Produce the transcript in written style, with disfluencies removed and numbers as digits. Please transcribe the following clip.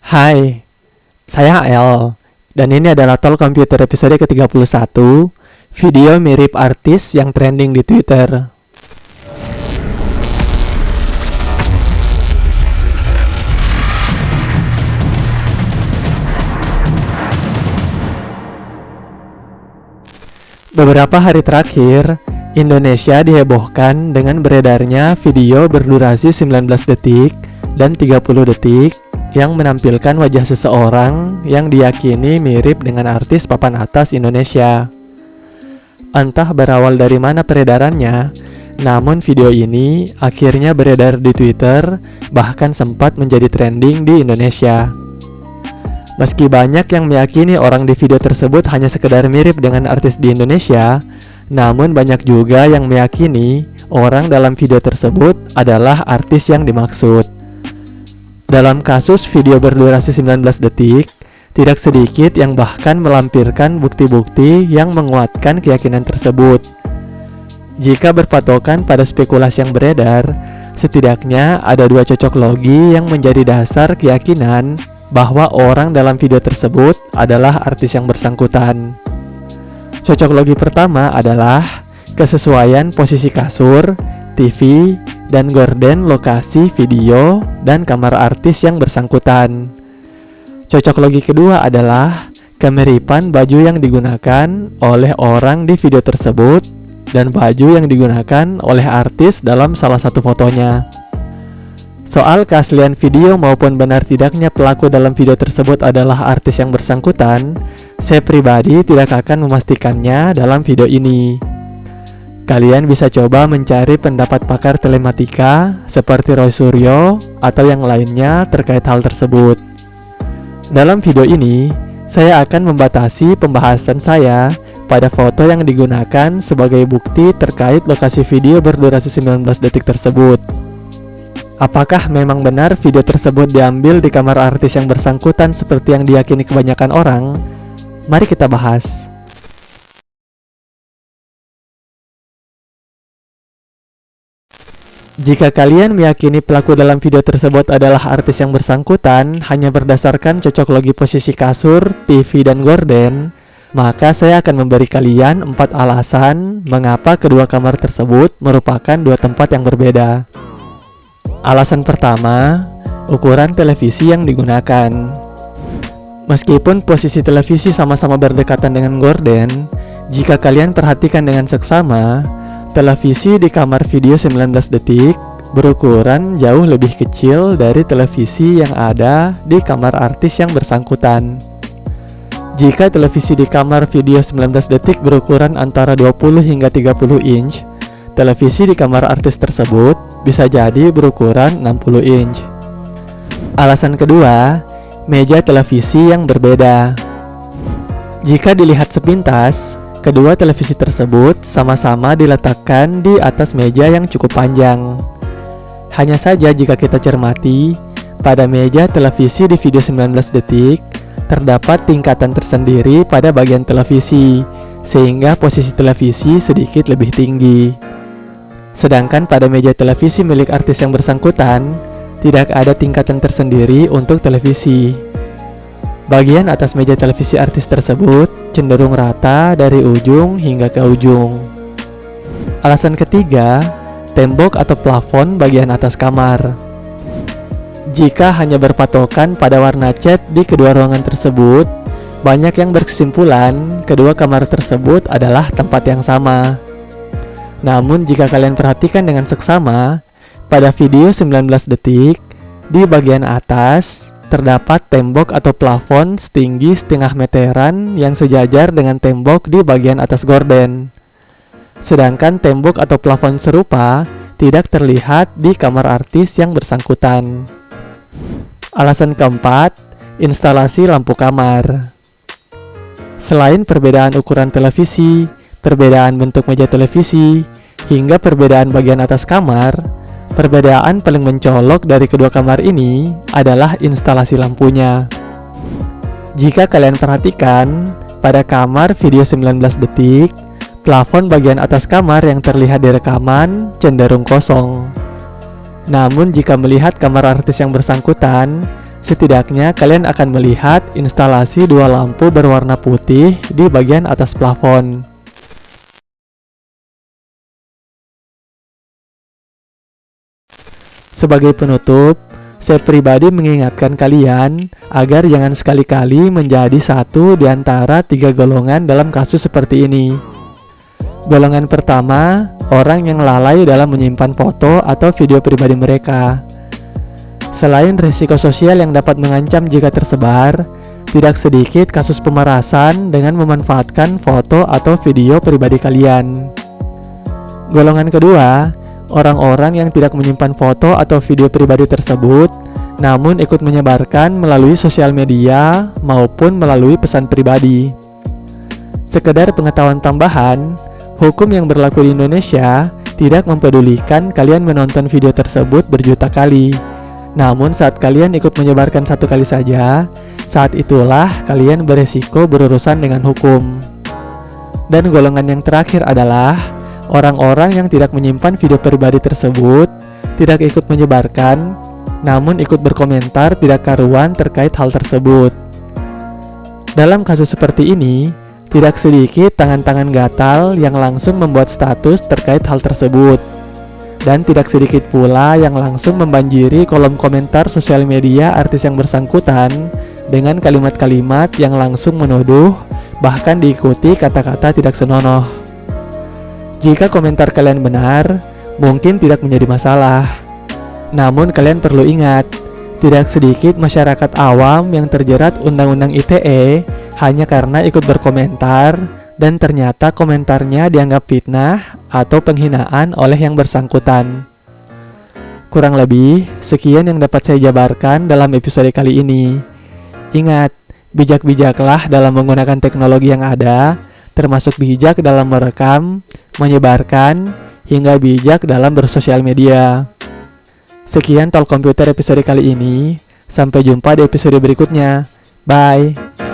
Hai, saya HL, dan ini adalah Talk Computer episode ke-31, video mirip artis yang trending di Twitter. Beberapa hari terakhir, Indonesia dihebohkan dengan beredarnya video berdurasi 19 detik dan 30 detik yang menampilkan wajah seseorang yang diyakini mirip dengan artis papan atas Indonesia. Entah berawal dari mana peredarannya, namun video ini akhirnya beredar di Twitter, bahkan sempat menjadi trending di Indonesia. Meski banyak yang meyakini orang di video tersebut hanya sekedar mirip dengan artis di Indonesia, namun banyak juga yang meyakini orang dalam video tersebut adalah artis yang dimaksud. Dalam kasus video berdurasi 19 detik, tidak sedikit yang bahkan melampirkan bukti-bukti yang menguatkan keyakinan tersebut. Jika berpatokan pada spekulasi yang beredar, setidaknya ada dua cocok logi yang menjadi dasar keyakinan bahwa orang dalam video tersebut adalah artis yang bersangkutan. Cocok logi pertama adalah kesesuaian posisi kasur, TV, dan gorden lokasi video dan kamar artis yang bersangkutan. Cocok logi kedua adalah kemiripan baju yang digunakan oleh orang di video tersebut dan baju yang digunakan oleh artis dalam salah satu fotonya. Soal keaslian video maupun benar tidaknya pelaku dalam video tersebut adalah artis yang bersangkutan, saya pribadi tidak akan memastikannya dalam video ini. Kalian bisa coba mencari pendapat pakar telematika seperti Roy Suryo atau yang lainnya terkait hal tersebut. Dalam video ini, saya akan membatasi pembahasan saya pada foto yang digunakan sebagai bukti terkait lokasi video berdurasi 19 detik tersebut. Apakah memang benar video tersebut diambil di kamar artis yang bersangkutan seperti yang diyakini kebanyakan orang? Mari kita bahas. Jika kalian meyakini pelaku dalam video tersebut adalah artis yang bersangkutan hanya berdasarkan cocok logi posisi kasur, TV, dan gorden, maka saya akan memberi kalian 4 alasan mengapa kedua kamar tersebut merupakan dua tempat yang berbeda. Alasan pertama, ukuran televisi yang digunakan. Meskipun posisi televisi sama-sama berdekatan dengan gorden, jika kalian perhatikan dengan seksama, televisi di kamar video 19 detik berukuran jauh lebih kecil dari televisi yang ada di kamar artis yang bersangkutan. Jika televisi di kamar video 19 detik berukuran antara 20 hingga 30 inch, televisi di kamar artis tersebut bisa jadi berukuran 60 inch. Alasan kedua, meja televisi yang berbeda. Jika dilihat sepintas, kedua televisi tersebut sama-sama diletakkan di atas meja yang cukup panjang. Hanya saja jika kita cermati, pada meja televisi di video 19 detik, terdapat tingkatan tersendiri pada bagian televisi, sehingga posisi televisi sedikit lebih tinggi. Sedangkan pada meja televisi milik artis yang bersangkutan, tidak ada tingkatan tersendiri untuk televisi. Bagian atas meja televisi artis tersebut cenderung rata dari ujung hingga ke ujung. Alasan ketiga, tembok atau plafon bagian atas kamar. Jika hanya berpatokan pada warna cat di kedua ruangan tersebut, banyak yang berkesimpulan kedua kamar tersebut adalah tempat yang sama. Namun jika kalian perhatikan dengan seksama, pada video 19 detik, di bagian atas terdapat tembok atau plafon setinggi setengah meteran yang sejajar dengan tembok di bagian atas gorden. Sedangkan tembok atau plafon serupa tidak terlihat di kamar artis yang bersangkutan. Alasan keempat, instalasi lampu kamar. Selain perbedaan ukuran televisi, perbedaan bentuk meja televisi, hingga perbedaan bagian atas kamar, perbedaan paling mencolok dari kedua kamar ini adalah instalasi lampunya. Jika kalian perhatikan, pada kamar video 19 detik, plafon bagian atas kamar yang terlihat di rekaman cenderung kosong. Namun jika melihat kamar artis yang bersangkutan, Setidaknya kalian akan melihat instalasi dua lampu berwarna putih di bagian atas plafon. Sebagai penutup, saya pribadi mengingatkan kalian agar jangan sekali-kali menjadi satu di antara 3 golongan dalam kasus seperti ini. Golongan pertama, orang yang lalai dalam menyimpan foto atau video pribadi mereka. Selain risiko sosial yang dapat mengancam jika tersebar, tidak sedikit kasus pemerasan dengan memanfaatkan foto atau video pribadi kalian. Golongan kedua, orang-orang yang tidak menyimpan foto atau video pribadi tersebut, namun ikut menyebarkan melalui sosial media maupun melalui pesan pribadi. Sekedar pengetahuan tambahan, hukum yang berlaku di Indonesia tidak mempedulikan kalian menonton video tersebut berjuta kali. Namun saat kalian ikut menyebarkan 1 kali saja, saat itulah kalian beresiko berurusan dengan hukum. Dan golongan yang terakhir adalah orang-orang yang tidak menyimpan video pribadi tersebut, tidak ikut menyebarkan, namun ikut berkomentar tidak karuan terkait hal tersebut. Dalam kasus seperti ini, tidak sedikit tangan-tangan gatal yang langsung membuat status terkait hal tersebut. Dan tidak sedikit pula yang langsung membanjiri kolom komentar sosial media artis yang bersangkutan dengan kalimat-kalimat yang langsung menuduh, bahkan diikuti kata-kata tidak senonoh. Jika komentar kalian benar, mungkin tidak menjadi masalah. Namun kalian perlu ingat, tidak sedikit masyarakat awam yang terjerat Undang-Undang ITE hanya karena ikut berkomentar dan ternyata komentarnya dianggap fitnah atau penghinaan oleh yang bersangkutan. Kurang lebih, sekian yang dapat saya jabarkan dalam episode kali ini. Ingat, bijak-bijaklah dalam menggunakan teknologi yang ada, termasuk bijak dalam merekam, menyebarkan, hingga bijak dalam bersosial media. Sekian Talk Komputer episode kali ini. Sampai jumpa di episode berikutnya. Bye!